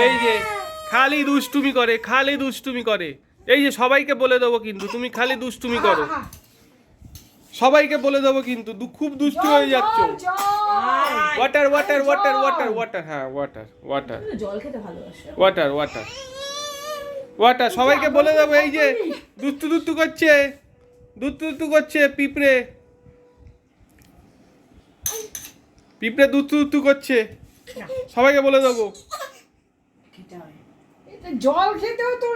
এই যে খালি দুষ্টুমি করে, খালি দুষ্টুমি করে। এই যে সবাইকে বলে দেবো কিন্তু তুমি খালি দুষ্টুমি করো, সবাইকে বলে দেবো কিন্তু খুব দুষ্টু হয়ে যাচ্ছ। Water water water water water, হ্যাঁ ওয়াটার ওয়াটার, জল খেতে ভালোবাসে। ওয়াটার ওয়াটার ওয়াটার, সবাইকে বলে দেবো। এই যে দুষ্টু দুষ্টু করছে, দুষ্টু দুষ্টু করছে পিঁপড়ে, পিঁপড়ে দুষ্টু দুষ্টু করছে, সবাইকে বলে দেবো। জল খেতেও তো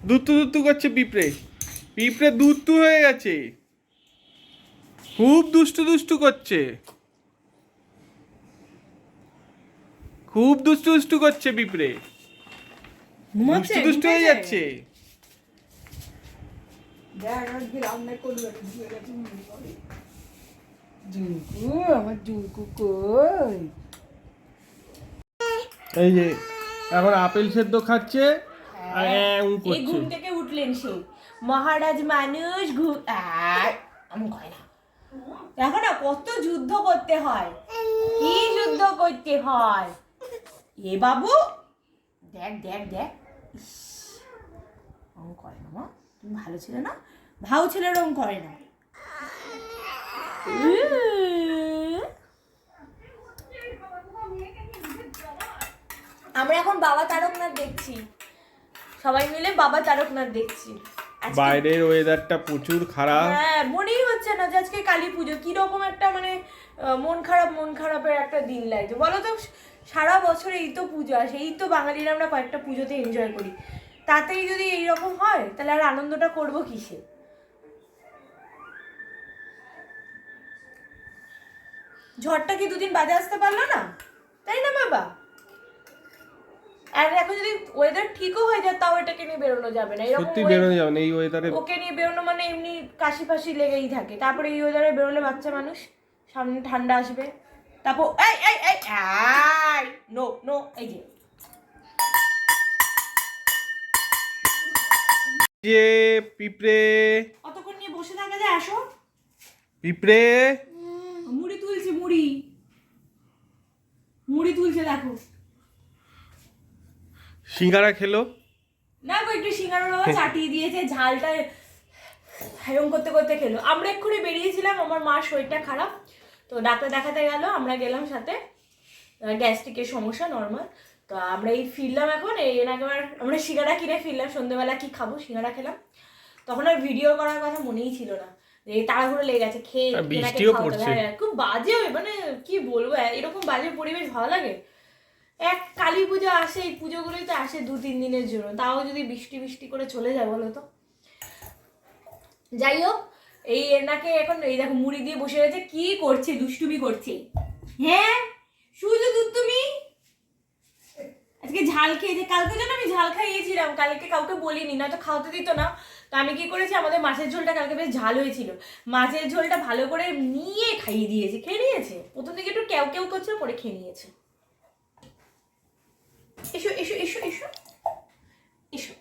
দুষ্টু দুষ্টু করছে পিঁপড়ে, পিঁপড়ে দুষ্টু হয়ে গেছে, খুব দুষ্টু দুষ্টু করছে, খুব দুষ্টু দুষ্টু করছে পিঁপড়ে, দুষ্টু দুষ্টু হয়ে যাচ্ছে। এই যে এখন আপেল সেদ্ধ খাচ্ছে আর এই ঘুম থেকে উঠলেন সে মহারাজ মানুষ এমন করে না। দেখো না কত যুদ্ধ করতে হয়, কি যুদ্ধ করতে হয়। এ বাবু দেখ দেখ দেখ, ওরকম করে না মা, তুমি ভালো ছিল না, ভালো ছেলে ওরকম করে না। আমরা এখন বাবা তারকনাথ দেখছি, সবাই মিলে বাবা তারকনাথ দেখছি। বাইরের ওয়েদারটা প্রচুর খারাপ। হ্যাঁ, মনেই হচ্ছে না যে আজকে কালী পুজো, কিরকম একটা মানে মন খারাপের একটা দিন লাগছে বলো তো। সারা বছর এই তো পুজো আসে, এই তো বাঙালিরা আমরা কয়েকটা পুজোতে এনজয় করি, তাতেই যদি এইরকম হয় তাহলে আর আনন্দটা করবো কিসে? ঝড়টা কি দুদিন বাদে আসতে পারলো না, তাই না বাবা? আর এখন যদি ওয়েদার ঠিকও হয়ে যায় তাও এটাকে নিয়ে বেরোনো যাবে না, এরকম সত্যি বেরোনো যাবে না এই ওয়েদারে। ওকে নিয়ে বেরোনো মানে এমনি কাশি ফাশি লেগেই থাকে। তারপরে এই ওয়েদারে বেরোলে বাচ্চা মানুষ, সামনে ঠান্ডা আসবে, তারপর এই এই এই নো নো, এই যে পিঁপড়ে কতক্ষণ নিয়ে বসে থাকা যায়, আসো। পিঁপড়ে মুড়ি তুলছে, মুড়ি মুড়ি তুলছে দেখো। সিঙ্গারা খেলো না গো, একটু সিঙ্গারা বাবা চাটিয়ে দিয়েছে, ঝালটা এরকম করতে করতে খেলো। আমরা এক্ষুনি বেরিয়েছিলাম, আমার মার শরীরটা খারাপ তো ডাক্তার দেখাতে গেল, আমরা গেলাম সাথে, গ্যাস্ট্রিকের সমস্যা নর্মাল। তো আমরা এই ফিরলাম এখন, এই একবার আমরা সিঙ্গারা কিনে ফিরলাম, সন্ধ্যেবেলা কি খাবো, সিঙ্গারা খেলাম। তখন আর ভিডিও করার কথা মনেই ছিল না, এই তাড়াহুড়ো লেগে গেছে খেয়ে। বৃষ্টিও পড়ছে, খুব বাজে, মানে কি বলবো, এরকম বাজে পরিবেশ ভালো লাগে? এক কালী পুজো আসে, এই পুজোগুলোই তো আসে 2-3 দিনের জন্য, তাও যদি বৃষ্টি বৃষ্টি করে চলে যায় বলো তো। যাই হোক, এই এনাকে এখন এই দেখো মুড়ি দিয়ে বসে রয়েছে, কি করছে, দুষ্টুমি করছে। হ্যাঁ শুধু তুমি আজকে ঝাল খেয়েছে, কালকে যেন আমি ঝাল খাইয়েছিলাম, কালকে কাউকে বলিনি, না তো খাওয়াতে দিত না। তো আমি কি করেছি, আমাদের মাছের ঝোলটা কালকে বেশ ঝাল হয়েছিল, মাছের ঝোলটা ভালো করে নিয়ে খাইয়ে দিয়েছে, খেয়ে নিয়েছে। প্রথম দিকে একটু কেউ কেউ করছিল, পরে খেয়ে নিয়েছে। এসো এসো এসো এসো এসো।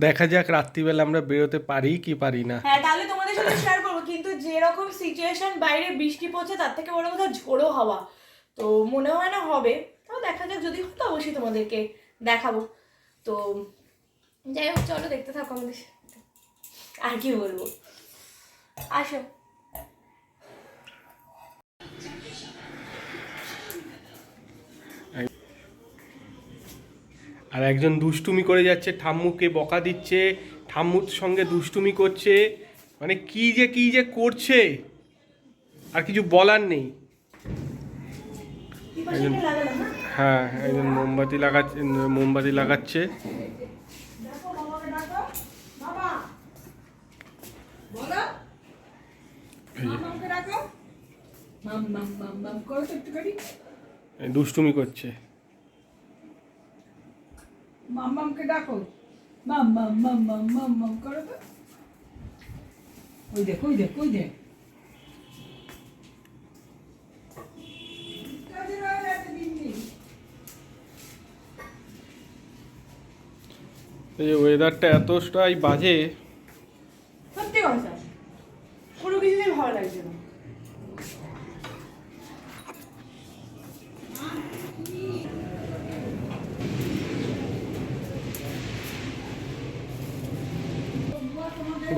দেখা যাক রাত্রিবেলা আমরা বেরোতে পারি কি পারি না। হ্যাঁ, তাহলে তোমাদের সাথে শেয়ার করবো, কিন্তু যেরকম সিচুয়েশন, বাইরে বৃষ্টি পড়ছে, তার থেকে বড় কথা ঝোড়ো হাওয়া, তো মনে হয় না হবে। তাও দেখা যাক, যদি হয় তো অবশ্যই তোমাদেরকে দেখাবো। তো যাই হোক, চলো দেখতে থাকো আমাদের সাথে। আর কি বলবো, আসো। আর একজন দুষ্টুমি করে যাচ্ছে, ঠাম্মুকে বকা দিচ্ছে, ঠাম্মুর সঙ্গে দুষ্টুমি করছে, মানে কি যে করছে আর কিছু বলার নেই। হ্যাঁ, একজন মোমবাতি লাগাচ্ছে। দুষ্টুমি করছে, মাম্মামকে ডাকো, মাম্মাম মাম্মাম মাম্মাম করো তো। ওই দেখ ওই দেখ ওই দেখ, এই ওয়েদারটা এতটাই বাজে, সত্যি কথা, কোনো কিছুতেই ভালো লাগছে না।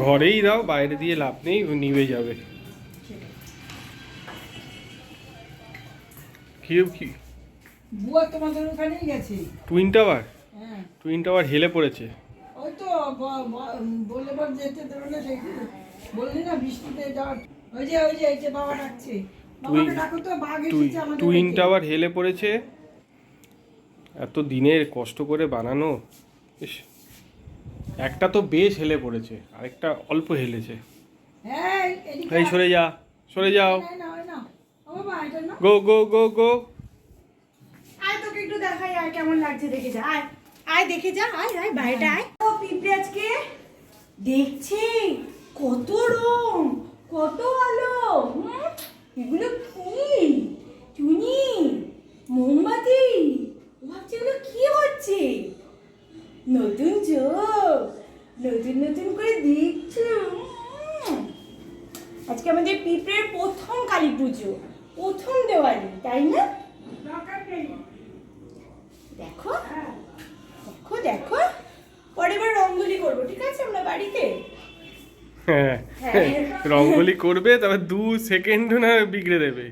ঘরেই দাও, বাইরে দিয়ে লাভ নেই, ও নিভে যাবে। কি বুয়া তোমাদের ওখানেই গেছে। Twin tower? হ্যাঁ টুইন টাওয়ার হেলে পড়েছে। ওই তো বলে বল যেতে দেবে না, সেই বললি না বৃষ্টিতে যাওয়ার। ওই যে এই যে বাবা ডাকছে, বাবাকে ডাকো তো, বাঘ এসেছে আমাদের টুইন বাড়িতে। টাওয়ার হেলে পড়েছে, এত দিনের কষ্ট করে বানানো। ইস, একটা তো বেশ হেলে পড়েছে, আরেকটা অল্প হেলেছে। হ্যাঁ এদিকে এই সরে যা, সরে যাও। না না ও বাবা এটা না। গো গো গো গো। আয় তোকে একটু দেখাই, আয় কেমন লাগছে দেখে যা, আয় আয় দেখে যা, আয় আয় বাইরেটা আয়। ও পিঁপড়ে আজকে দেখছি কত রং, কত আলো। এগুলো কি? টুনি, মোমবাতি, ভাবছি এগুলো কি হচ্ছে? নতুন চোখ, নতুন নতুন করে দেখছো। আজকে আমাদের পিঁপড়ের প্রথম কালী পুজো, প্রথম দেওয়ালি, তাই না? দেখো দেখো দেখো, পরে এবার রঙ্গোলি করবো, ঠিক আছে আমরা বাড়িতে। হ্যাঁ, রঙ্গোলি করবে, তবে 2 সেকেন্ড না বিগড়ে দেবে।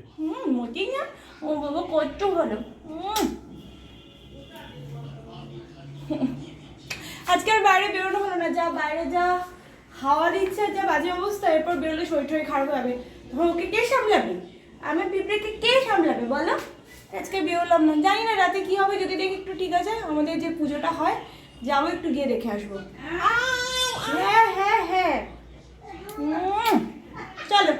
মোটেই না, ও বাবা কত ভালো। আজকে আর বাইরে বেরোনো হলো না, যা বাইরে যা হাওয়া দিচ্ছে, যা বাজে অবস্থা, এরপর বেরোলে শরীর টরীর খারাপ হবে। তখন ওকে কে সামলাবে? আমার পিঁপড়েকে কে সামলাবে বলো? আজকে বেরোলাম না, জানি না রাতে কি হবে। যদি দেখি একটু ঠিক আছে, আমাদের যে পুজোটা হয় যাবো, একটু গিয়ে দেখে আসবো। হ্যাঁ হ্যাঁ হ্যাঁ, চলো।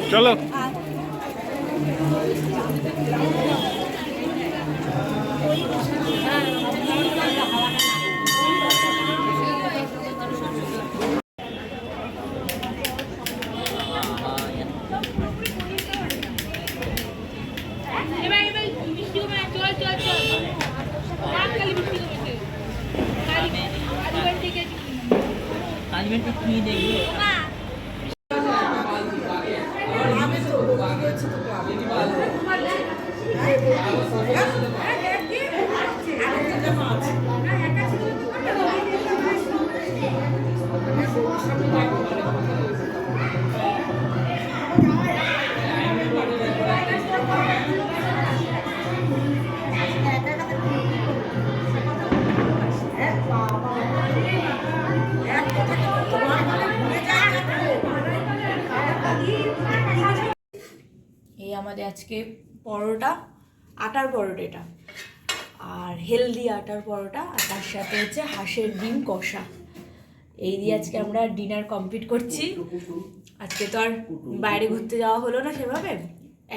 চলো। এই আমাদের আজকে পরোটা, আটার পরোটা এটা, আর হেলদি আটার পরোটা, আর তার সাথে হচ্ছে হাঁসের ডিম কষা। এই দিয়ে আজকে আমরা ডিনার কমপ্লিট করছি। আজকে তো আর বাইরে ঘুরতে যাওয়া হলো না সেভাবে,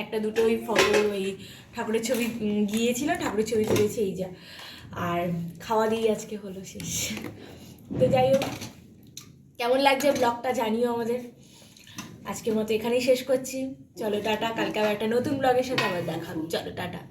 একটা দুটো ওই ফটো, ওই ঠাকুরের ছবি গিয়েছিল, ঠাকুরের ছবি তুলেছি, এই যা। আর খাওয়া দিয়ে আজকে হলো শেষ। তো যাই হোক, কেমন লাগছে ব্লগটা জানিও আমাদের। আজকের মতো এখানেই শেষ করছি, চলো টাটা। কালকে আবার একটা নতুন ব্লগের সাথে আবার দেখা হবে, চলো টাটা।